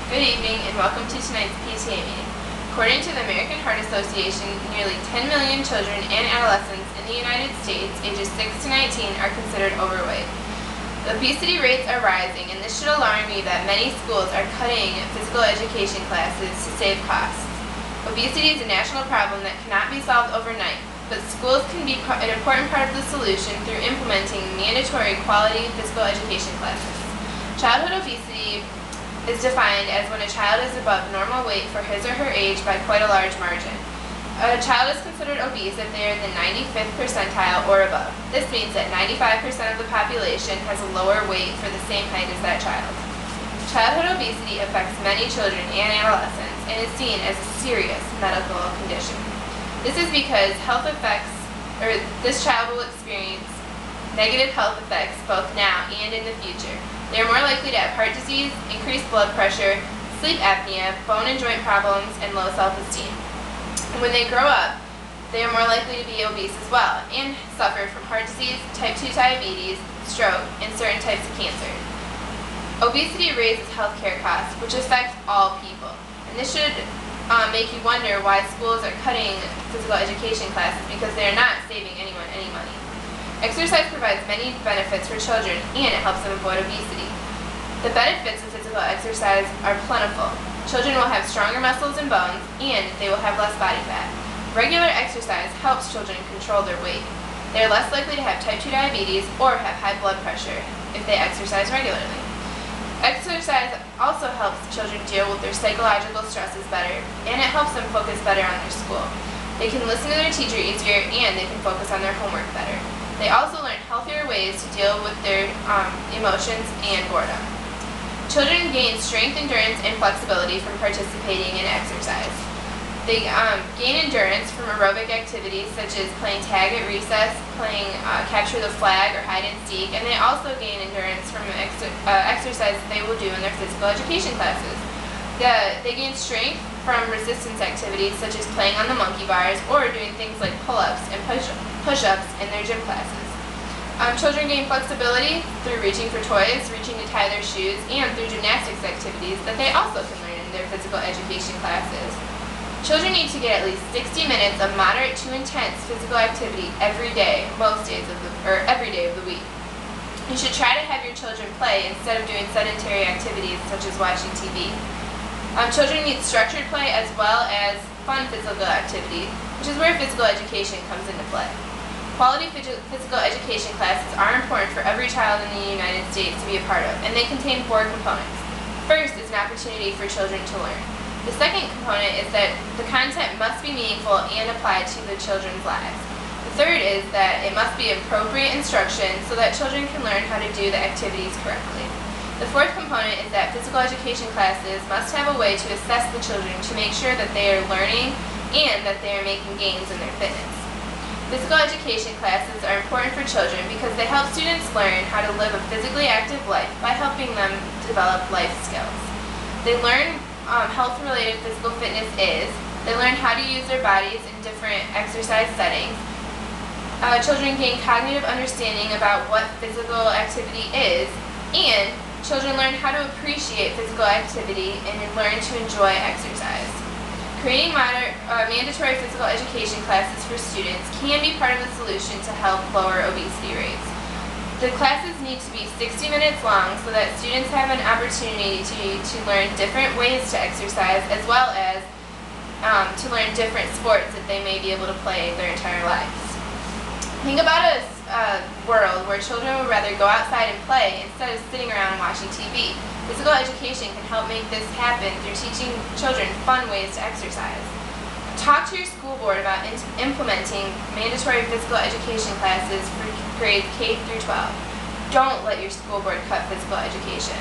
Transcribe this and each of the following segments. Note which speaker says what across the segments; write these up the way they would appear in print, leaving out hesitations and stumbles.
Speaker 1: Good evening and welcome to tonight's PTA meeting. According to the American Heart Association, nearly 10 million children and adolescents in the United States ages 6 to 19 are considered overweight. The obesity rates are rising, and this should alarm you that many schools are cutting physical education classes to save costs. Obesity is a national problem that cannot be solved overnight, but schools can be an important part of the solution through implementing mandatory quality physical education classes. Childhood obesity is defined as when a child is above normal weight for his or her age by quite a large margin. A child is considered obese if they are in the 95th percentile or above. This means that 95% of the population has a lower weight for the same height as that child. Childhood obesity affects many children and adolescents and is seen as a serious medical condition. This is because this child will experience negative health effects both now and in the future. They are more likely to have heart disease, increased blood pressure, sleep apnea, bone and joint problems, and low self-esteem. And when they grow up, they are more likely to be obese as well and suffer from heart disease, type 2 diabetes, stroke, and certain types of cancer. Obesity raises healthcare costs, which affect all people. And this should make you wonder why schools are cutting physical education classes, because they are not saving anyone any money. Exercise provides many benefits for children, and it helps them avoid obesity. The benefits of physical exercise are plentiful. Children will have stronger muscles and bones, and they will have less body fat. Regular exercise helps children control their weight. They are less likely to have type 2 diabetes or have high blood pressure if they exercise regularly. Exercise also helps children deal with their psychological stresses better, and it helps them focus better on their school. They can listen to their teacher easier, and they can focus on their homework better. They also learn healthier ways to deal with their emotions and boredom. Children gain strength, endurance, and flexibility from participating in exercise. They gain endurance from aerobic activities such as playing tag at recess, playing capture the flag or hide and seek, and they also gain endurance from exercise that they will do in their physical education classes. They gain strength from resistance activities such as playing on the monkey bars or doing things like pull-ups and push-ups in their gym classes. Children gain flexibility through reaching for toys, reaching to tie their shoes, and through gymnastics activities that they also can learn in their physical education classes. Children need to get at least 60 minutes of moderate to intense physical activity every day, every day of the week. You should try to have your children play instead of doing sedentary activities such as watching TV. Children need structured play as well as fun physical activity, which is where physical education comes into play. Quality physical education classes are important for every child in the United States to be a part of, and they contain 4 components. First is an opportunity for children to learn. The second component is that the content must be meaningful and applied to the children's lives. The third is that it must be appropriate instruction so that children can learn how to do the activities correctly. The fourth component is that physical education classes must have a way to assess the children to make sure that they are learning and that they are making gains in their fitness. Physical education classes are important for children because they help students learn how to live a physically active life by helping them develop life skills. They learn health-related physical fitness is. They learn how to use their bodies in different exercise settings. Children gain cognitive understanding about what physical activity is, and children learn how to appreciate physical activity and learn to enjoy exercise. Creating mandatory physical education classes for students can be part of the solution to help lower obesity rates. The classes need to be 60 minutes long so that students have an opportunity to learn different ways to exercise, as well as to learn different sports that they may be able to play their entire lives. Think about a world where children would rather go outside and play instead of sitting around and watching TV. Physical education can help make this happen through teaching children fun ways to exercise. Talk to your school board about implementing mandatory physical education classes for grades K through 12. Don't let your school board cut physical education.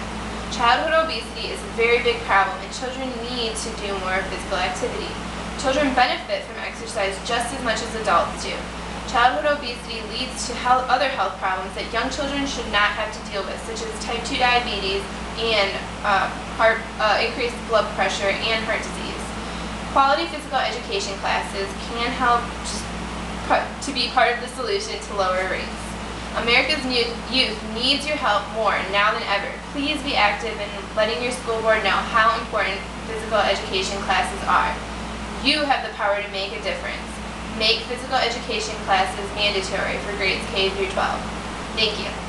Speaker 1: Childhood obesity is a very big problem, and children need to do more physical activity. Children benefit from exercise just as much as adults do. Childhood obesity leads to other health problems that young children should not have to deal with, such as type 2 diabetes and increased blood pressure and heart disease. Quality physical education classes can help to be part of the solution to lower rates. America's youth needs your help more now than ever. Please be active in letting your school board know how important physical education classes are. You have the power to make a difference. Make physical education classes mandatory for grades K through 12. Thank you.